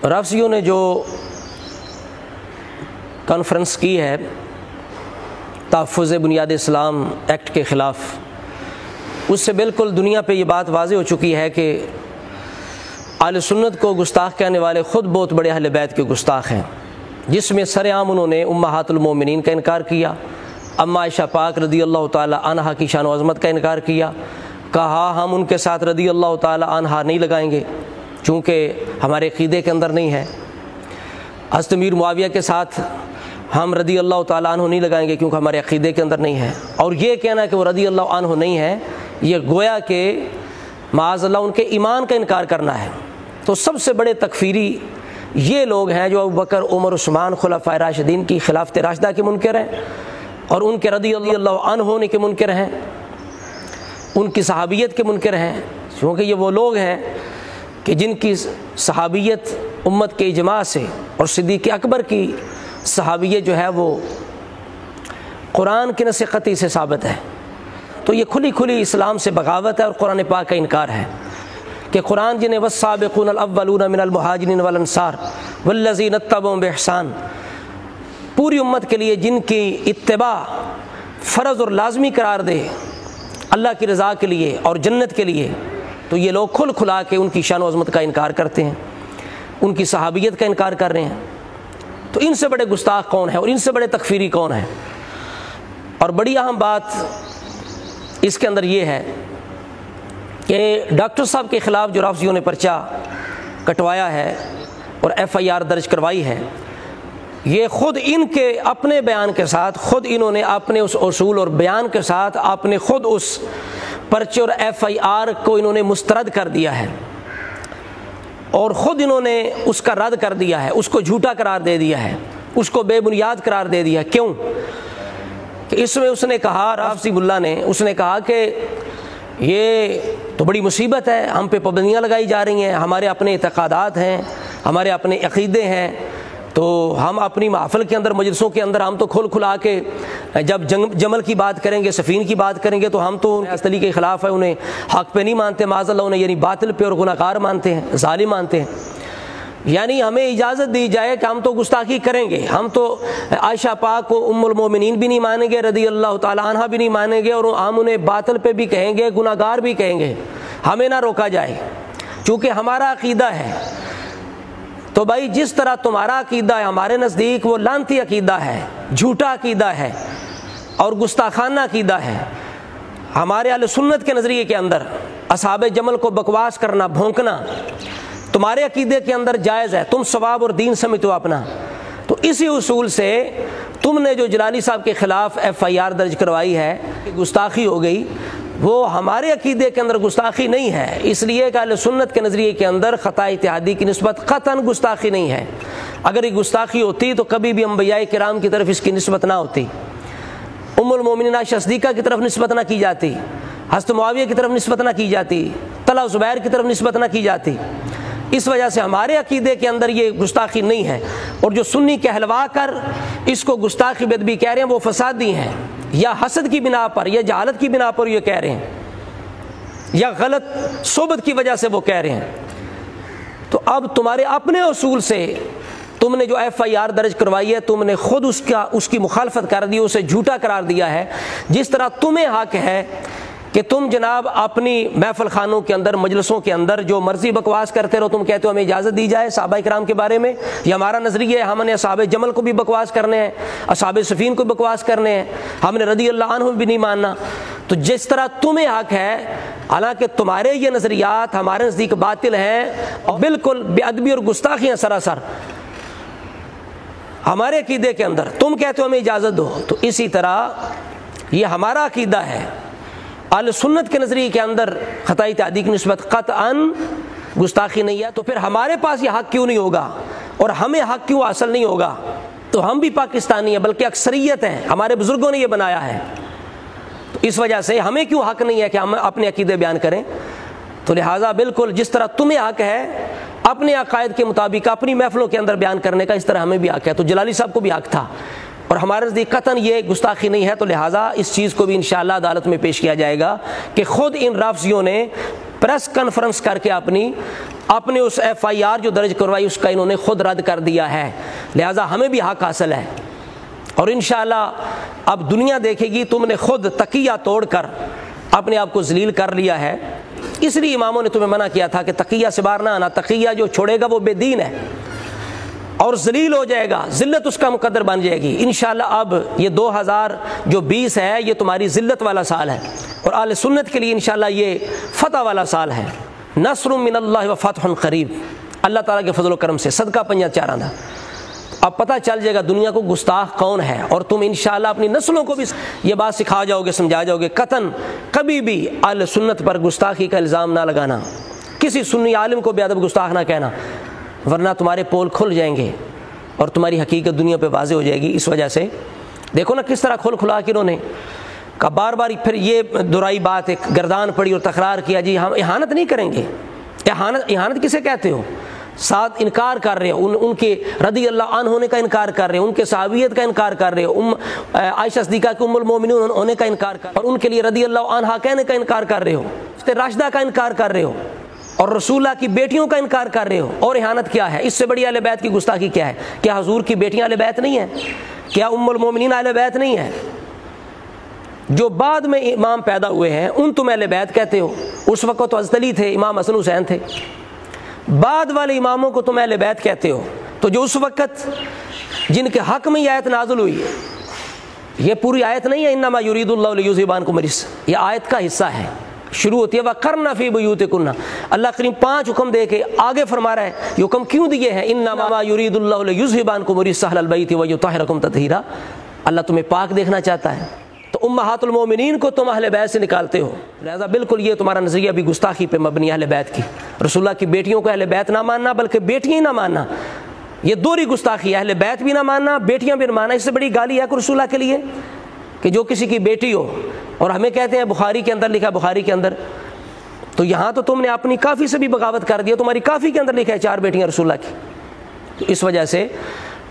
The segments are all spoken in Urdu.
رافضیوں نے جو کانفرنس کی ہے تحفظ بنیاد اسلام ایکٹ کے خلاف، اس سے بالکل دنیا پہ یہ بات واضح ہو چکی ہے کہ اہل سنت کو گستاخ کہنے والے خود بہت بڑے اہل بیت کے گستاخ ہیں، جس میں سر عام انہوں نے امہات المومنین کا انکار کیا، اما عائشہ پاک رضی اللہ تعالی عنہا کی شان و عظمت کا انکار کیا، کہا ہم ان کے ساتھ رضی اللہ تعالی عنہا نہیں لگائیں گے چونکہ ہمارے عقیدے کے اندر نہیں ہے، حضرت امیر معاویہ کے ساتھ ہم رضی اللہ تعالیٰ عنہ نہیں لگائیں گے کیونکہ ہمارے عقیدے کے اندر نہیں ہے، اور یہ کہنا کہ وہ رضی اللہ عنہ نہیں ہے یہ گویا کہ معاذ اللہ ان کے ایمان کا انکار کرنا ہے۔ تو سب سے بڑے تکفیری یہ لوگ ہیں جو ابوبکر عمر عثمان خلفائے راشدین کی خلافت راشدہ کے منکر ہیں اور ان کے رضی اللہ عنہ ہونے کے منکر ہیں، ان کی صحابیت کے منکر ہیں، کیونکہ یہ وہ لوگ ہیں کہ جن کی صحابیت امت کے اجماع سے اور صدیق اکبر کی صحابیت جو ہے وہ قرآن کی نص قطعی سے ثابت ہے۔ تو یہ کھلی کھلی اسلام سے بغاوت ہے اور قرآن پاک کا انکار ہے کہ قرآن جنہیں والسابقون الاولون من المہاجرین والانصار والذین اتبعوہم بإحسان، پوری امت کے لیے جن کی اتباع فرض اور لازمی قرار دے اللہ کی رضا کے لیے اور جنت کے لیے، تو یہ لوگ کھل کھلا کے ان کی شان و عظمت کا انکار کرتے ہیں، ان کی صحابیت کا انکار کر رہے ہیں۔ تو ان سے بڑے گستاخ کون ہیں اور ان سے بڑے تکفیری کون ہیں؟ اور بڑی اہم بات اس کے اندر یہ ہے کہ ڈاکٹر صاحب کے خلاف جو رافضیوں نے پرچہ کٹوایا ہے اور FIR درج کروائی ہے، یہ خود ان کے اپنے بیان کے ساتھ، خود انہوں نے اپنے اس اصول اور بیان کے ساتھ اپنے خود اس پرچے اور FIR کو انہوں نے مسترد کر دیا ہے اور خود انہوں نے اس کا رد کر دیا ہے، اس کو جھوٹا قرار دے دیا ہے، اس کو بے بنیاد قرار دے دیا۔ کیوں کہ اس میں اس نے کہا، رافضی ملا نے اس نے کہا کہ یہ تو بڑی مصیبت ہے، ہم پہ پابندیاں لگائی جا رہی ہیں، ہمارے اپنے اعتقادات ہیں، ہمارے اپنے عقیدے ہیں، تو ہم اپنی محفل کے اندر مجلسوں کے اندر ہم تو کھل کھلا کے جب جمل کی بات کریں گے، سفین کی بات کریں گے تو ہم تو اس طریقے کے خلاف ہے، انہیں حق پہ نہیں مانتے، معاذ اللہ انہیں یعنی باطل پہ اور گناہگار مانتے ہیں، ظالم مانتے ہیں، یعنی ہمیں اجازت دی جائے کہ ہم تو گستاخی کریں گے، ہم تو عائشہ پاک کو ام المومنین بھی نہیں مانیں گے، رضی اللہ تعالی عنہ بھی نہیں مانیں گے، اور ہم انہیں باطل پہ بھی کہیں گے، گناہگار بھی کہیں گے، ہمیں نہ روکا جائے چونکہ ہمارا عقیدہ ہے۔ تو بھائی جس طرح تمہارا عقیدہ ہے ہمارے نزدیک وہ لعنتی عقیدہ ہے، جھوٹا عقیدہ ہے اور گستاخانہ عقیدہ ہے۔ ہمارے اہل سنت کے نظریے کے اندر اصحاب جمل کو بکواس کرنا، بھونکنا تمہارے عقیدے کے اندر جائز ہے، تم ثواب اور دین سمجھو اپنا۔ تو اسی اصول سے تم نے جو جلالی صاحب کے خلاف FIR درج کروائی ہے کہ گستاخی ہو گئی، وہ ہمارے عقیدے کے اندر گستاخی نہیں ہے، اس لیے کہ اہل سنت کے نظریے کے اندر خطا اتحادی کی نسبت قطعاً گستاخی نہیں ہے۔ اگر یہ گستاخی ہوتی تو کبھی بھی انبیاء کرام کی طرف اس کی نسبت نہ ہوتی، ام المومنین عائشہ صدیقہ کی طرف نسبت نہ کی جاتی، حضرت معاویہ کی طرف نسبت نہ کی جاتی، طلحہ زبیر کی طرف نسبت نہ کی جاتی۔ اس وجہ سے ہمارے عقیدے کے اندر یہ گستاخی نہیں ہے، اور جو سنی کہلوا کر اس کو گستاخی بدبی کہہ رہے ہیں وہ فسادی ہیں، یا حسد کی بنا پر یا جہالت کی بنا پر یہ کہہ رہے ہیں، یا غلط صحبت کی وجہ سے وہ کہہ رہے ہیں۔ تو اب تمہارے اپنے اصول سے تم نے جو FIR درج کروائی ہے، تم نے خود اس کی مخالفت کر دی، اسے جھوٹا قرار دیا ہے، جس طرح تمہیں حق ہے کہ تم جناب اپنی محفل خانوں کے اندر، مجلسوں کے اندر جو مرضی بکواس کرتے رہو، تم کہتے ہو ہمیں اجازت دی جائے صحابہ کرام کے بارے میں، یہ ہمارا نظریہ ہے، ہم نے اصحاب جمل کو بھی بکواس کرنے ہیں، اصحاب سفین کو بکواس کرنے ہیں، ہم نے رضی اللہ عنہ بھی نہیں ماننا۔ تو جس طرح تمہیں حق ہے، حالانکہ تمہارے یہ نظریات ہمارے نزدیک باطل ہیں اور بالکل بے ادبی اور گستاخیاں سراسر ہمارے عقیدے کے اندر، تم کہتے ہو ہمیں اجازت دو، تو اسی طرح یہ ہمارا عقیدہ ہے۔ اہل سنت کے نظریے کے اندر خطا اتحادی کی نسبت قطعاً گستاخی نہیں ہے، تو پھر ہمارے پاس یہ حق کیوں نہیں ہوگا اور ہمیں حق کیوں حاصل نہیں ہوگا؟ تو ہم بھی پاکستانی ہیں، بلکہ اکثریت ہیں، ہمارے بزرگوں نے یہ بنایا ہے، تو اس وجہ سے ہمیں کیوں حق نہیں ہے کہ ہم اپنے عقیدے بیان کریں؟ تو لہٰذا بالکل جس طرح تمہیں حق ہے اپنے عقائد کے مطابق اپنی محفلوں کے اندر بیان کرنے کا، اس طرح ہمیں بھی حق ہے۔ تو جلالی صاحب کو بھی حق تھا، اور ہمارے نزدیک قطعاً یہ گستاخی نہیں ہے، تو لہٰذا اس چیز کو بھی انشاءاللہ عدالت میں پیش کیا جائے گا کہ خود ان رافضیوں نے پریس کانفرنس کر کے اپنے اس FIR جو درج کروائی اس کا انہوں نے خود رد کر دیا ہے، لہٰذا ہمیں بھی حق حاصل ہے۔ اور انشاءاللہ اب دنیا دیکھے گی تم نے خود تقیہ توڑ کر اپنے آپ کو ذلیل کر لیا ہے، اس لیے اماموں نے تمہیں منع کیا تھا کہ تقیہ سے باہر نہ آنا، تقیہ جو چھوڑے گا وہ بے دین ہے اور ذلیل ہو جائے گا، ذلت اس کا مقدر بن جائے گی۔ انشاءاللہ اب یہ 2020 ہے، یہ تمہاری ذلت والا سال ہے، اور اہل سنت کے لیے انشاءاللہ یہ فتح والا سال ہے۔ نصر من اللہ و فتح قریب، اللہ تعالیٰ کے فضل و کرم سے صدقہ پنجہ چارہ دا۔ اب پتہ چل جائے گا دنیا کو گستاخ کون ہے، اور تم انشاءاللہ اپنی نسلوں کو بھی یہ بات سکھا جاؤ گے، سمجھا جاؤ گے، قطعاً کبھی بھی اہل سنت پر گستاخی کا الزام نہ لگانا، کسی سنی عالم کو بے ادب گستاخ نہ کہنا، ورنہ تمہارے پول کھل جائیں گے اور تمہاری حقیقت دنیا پہ واضح ہو جائے گی۔ اس وجہ سے دیکھو نا کس طرح کھل کھلا کے انہوں نے کہا، بار بار پھر یہ درائی بات ایک گردان پڑی اور تکرار کیا، جی ہم احانت نہیں کریں گے۔ احانت کسے کہتے ہو؟ ساتھ انکار کر رہے ہو، ان کے رضی اللہ عنہ ہونے کا انکار کر رہے ہو، ان کے صحابیت کا انکار کر رہے ہو، عائشہ صدیقہ کے ام المومنین ہونے کا انکار کر رہے ہو، اور ان کے لیے رضی اللہ عنہا کہنے کا انکار کر رہے ہو، راشدہ کا انکار کر رہے ہو، اور رسول اللہ کی بیٹیوں کا انکار کر رہے ہو۔ اور احانت کیا ہے؟ اس سے بڑی اہل بیت کی گستاخی کیا ہے؟ کیا حضور کی بیٹیاں اہل بیت نہیں ہیں؟ کیا ام المومنین اہل بیت نہیں ہیں؟ جو بعد میں امام پیدا ہوئے ہیں ان تم اہل بیت کہتے ہو، اس وقت تو حضرت علی تھے، امام حسن حسین تھے، بعد والے اماموں کو تم اہل بیت کہتے ہو۔ تو جو اس وقت جن کے حق میں یہ آیت نازل ہوئی، یہ پوری آیت نہیں ہے انما یرید اللہ لیذھب عنکم الرجس، یہ آیت کا حصہ ہے، شروع ہوتی ہے وَقَرْنَ فِي بُيُوتِكُنَّ، اللہ کریم 5 حکم دے کے آگے فرما رہا ہے، یہ حکم کیوں دیے ہیں؟ انما یرید اللہ لیذھب عنکم الرجس اہل البیت ویطہرکم تطہیرا، اللہ تمہیں پاک دیکھنا چاہتا ہے۔ تو امہات المومنین کو تم اہل بیت سے نکالتے ہو، لہذا بالکل یہ تمہارا نظریہ بھی گستاخی پہ مبنی ہے اہل بیت کی۔ رسول اللہ کی بیٹیوں کو اہل بیت نہ ماننا بلکہ بیٹیاں ہی نہ ماننا، یہ دوہری گستاخی ہے، اہل بیت بھی نہ ماننا، بیٹیاں بھی نہ ماننا۔ اس سے بڑی گالی ہے کہ رسول اللہ کے لیے کہ جو کسی کی بیٹی ہو، اور ہمیں کہتے ہیں بخاری کے اندر لکھا ہے، بخاری کے اندر، تو یہاں تو تم نے اپنی کافی سے بھی بغاوت کر دیا، تمہاری کافی کے اندر لکھا ہے 4 بیٹیاں رسول اللہ کی۔ تو اس وجہ سے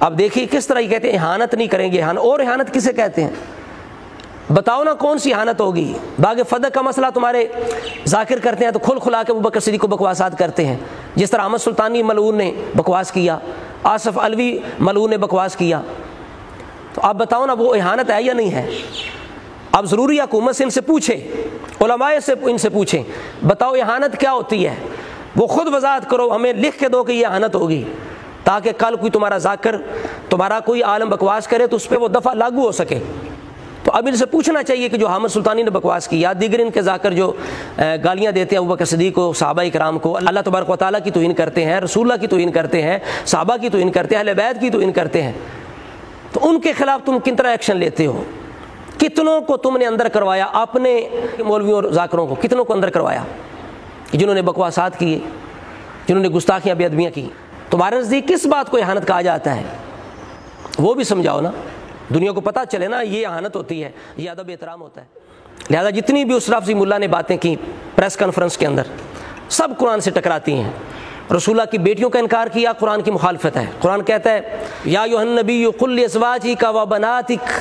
اب دیکھیے کس طرح یہ کہتے ہیں احانت نہیں کریں گے، اور احانت کسے کہتے ہیں؟ بتاؤ نا کون سی احانت ہوگی؟ باغ فتح کا مسئلہ تمہارے ذاکر کرتے ہیں تو کھل کھلا کے ابوبکر صدیق کو بکواسات کرتے ہیں، جس طرح احمد سلطانی ملعون نے بکواس کیا، آصف علوی ملعون نے بکواس کیا۔ تو آپ بتاؤ نا وہ احانت ہے یا نہیں ہے؟ اب ضروری حکومت سے ان سے پوچھے، علماء سے ان سے پوچھیں، بتاؤ احانت کیا ہوتی ہے؟ وہ خود وضاحت کرو، ہمیں لکھ کے دو کہ یہ احانت ہوگی، تاکہ کل کوئی تمہارا ذاکر، تمہارا کوئی عالم بکواس کرے تو اس پہ وہ دفعہ لاگو ہو سکے۔ تو اب ان سے پوچھنا چاہیے کہ جو حامد سلطانی نے بکواس کیا، دیگر ان کے ذاکر جو گالیاں دیتے ہیں ابوبکر صدیق کو، صحابہ کرام کو، اللہ تبارک و تعالیٰ کی توہین کرتے ہیں، رسول اللہ کی توہین کرتے ہیں، صحابہ کی توہین کرتے ہیں، اہل بیت کی توہین کرتے ہیں، تو ان کے خلاف تم کن طرح ایکشن لیتے ہو؟ کتنوں کو تم نے اندر کروایا؟ اپنے مولویوں اور ذاکروں کو کتنوں کو اندر کروایا جنہوں نے بکواسات کیے، جنہوں نے گستاخیاں بے ادبیاں کی؟ تمہارے نزدیک کس بات کو احانت کہا جاتا ہے؟ وہ بھی سمجھاؤ نا، دنیا کو پتہ چلے نا یہ احانت ہوتی ہے، یہ ادب احترام ہوتا ہے۔ لہذا جتنی بھی اشرف سی ملا نے باتیں کی پریس کانفرنس کے اندر، سب قرآن سے ٹکراتی ہیں۔ رسول اللہ کی بیٹیوں کا انکار کیا، قرآن کی مخالفت ہے۔ قرآن کہتا ہے یا ایھا النبی قل لازواجک و بناتک،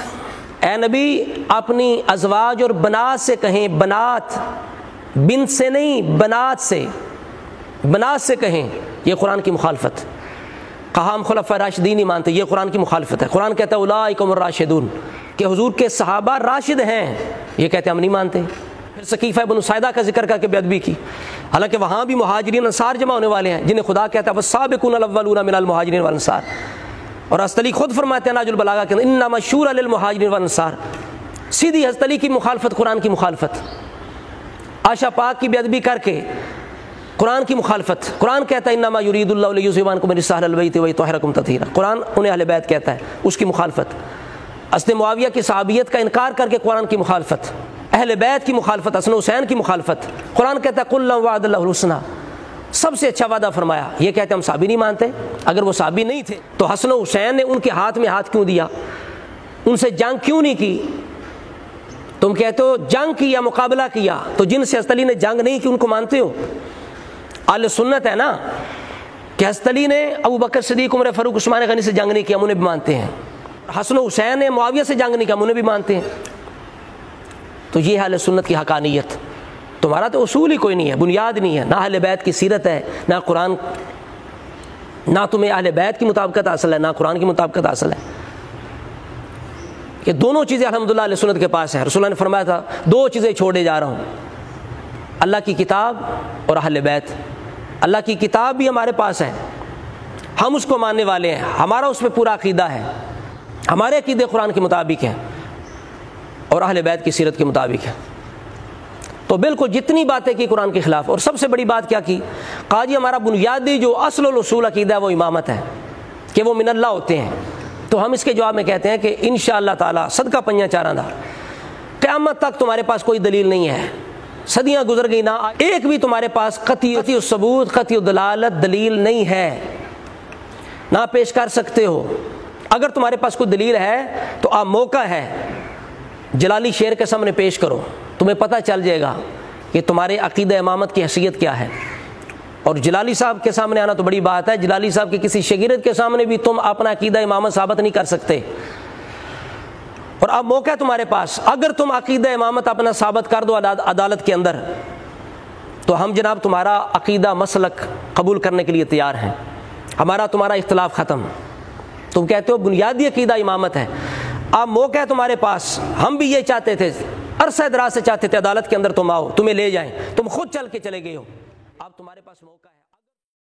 اے نبی اپنی ازواج اور بنات سے کہیں، بنات بنت سے نہیں، بنات سے، بنات سے کہیں، یہ قرآن کی مخالفت۔ کہا ہم خلفاء راشدین نہیں مانتے، یہ قرآن کی مخالفت ہے۔ قرآن کہتا ہے اولئک هم الراشدون، کہ حضور کے صحابہ راشد ہیں، یہ کہتے ہیں ہم نہیں مانتے۔ پھر سقیفہ بنو ساعدہ کا ذکر کر کے بے ادبی کی، حالانکہ وہاں بھی مہاجرین انصار جمع ہونے والے ہیں جنہیں خدا کہتا ہے والسابقون الاولون من المہاجرین والانصار، اور حضرت علی خود فرماتے ہیں ناج البلاغہ کے اندر انما الشورى للمہاجرین والانصار، سیدھی حضرت علی کی مخالفت، قرآن کی مخالفت، عائشہ پاک کی بے ادبی کر کے قرآن کی مخالفت۔ قرآن کہتا ہے انما یرید اللہ لیذھب عنکم الرجس اہل البیت ویطہرکم تطہیرا، قرآن انہیں اہل بیت کہتا ہے، اس کی مخالفت۔ حضرت معاویہ کی صحابیت کا انکار کر کے قرآن کی مخالفت، اہل بیت کی مخالفت، حسن حسین کی مخالفت۔ قرآن کہتا ہے قل لهم وعد اللہ الحسنى، سب سے اچھا وعدہ فرمایا، یہ کہتے ہیں ہم صحابی نہیں مانتے۔ اگر وہ صحابی نہیں تھے تو حسن حسین نے ان کے ہاتھ میں ہاتھ کیوں دیا، ان سے جنگ کیوں نہیں کی؟ تم کہتے ہو جنگ کی یا مقابلہ کیا، تو جن سے حضرت علی نے جنگ نہیں کی ان کو مانتے ہو؟ اہل سنت ہے نا کہ حضرت علی نے ابو بکر صدیق، عمر فاروق، عثمان غنی سے جنگ نہیں کیا، ہم انہیں بھی مانتے ہیں۔ حسن حسین نے معاویہ سے جنگ نہیں کیا، ہم انہیں بھی مانتے ہیں۔ تو یہ ہے اہل سنت کی حقانیت۔ تمہارا تو اصول ہی کوئی نہیں ہے، بنیاد نہیں ہے، نہ اہل بیت کی سیرت ہے، نہ قرآن، نہ تمہیں اہل بیت کی مطابقت حاصل ہے، نہ قرآن کی مطابقت حاصل ہے۔ کہ دونوں چیزیں الحمدللہ اہل سنت کے پاس ہیں۔ رسول اللہ نے فرمایا تھا 2 چیزیں چھوڑے جا رہا ہوں، اللہ کی کتاب اور اہل بیت۔ اللہ کی کتاب بھی ہمارے پاس ہے، ہم اس کو ماننے والے ہیں، ہمارا اس پہ پورا عقیدہ ہے، ہمارے عقیدے قرآن کے مطابق ہیں اور اہل بیت کی سیرت کے مطابق ہے۔ تو بالکل جتنی باتیں کی قرآن کے خلاف، اور سب سے بڑی بات کیا کی؟ کہا جی ہمارا بنیادی جو اصل الاصول عقیدہ ہے وہ امامت ہے، کہ وہ من اللہ ہوتے ہیں۔ تو ہم اس کے جواب میں کہتے ہیں کہ انشاءاللہ تعالی صدقہ پنجہ چاراں دا قیامت تک تمہارے پاس کوئی دلیل نہیں ہے، صدیاں گزر گئی نہ ایک بھی تمہارے پاس قطعی الثبوت قطعی الدلالت دلیل نہیں ہے، نہ پیش کر سکتے ہو۔ اگر تمہارے پاس کوئی دلیل ہے تو آپ موقع ہے جلالی شیر کے سامنے پیش کرو، تمہیں پتہ چل جائے گا کہ تمہارے عقیدہ امامت کی حیثیت کیا ہے۔ اور جلالی صاحب کے سامنے آنا تو بڑی بات ہے، جلالی صاحب کے کسی شاگرد کے سامنے بھی تم اپنا عقیدہ امامت ثابت نہیں کر سکتے، اور اب موقع ہے تمہارے پاس، اگر تم عقیدہ امامت اپنا ثابت کر دو عدالت کے اندر تو ہم جناب تمہارا عقیدہ مسلک قبول کرنے کے لیے تیار ہیں، ہمارا تمہارا اختلاف ختم۔ تم کہتے ہو بنیادی عقیدہ امامت ہے، اب موقع ہے تمہارے پاس، ہم بھی یہ چاہتے تھے، عرصہ دراز سے چاہتے تھے عدالت کے اندر تم آؤ، تمہیں لے جائیں، تم خود چل کے چلے گئے ہو، اب تمہارے پاس موقع ہے۔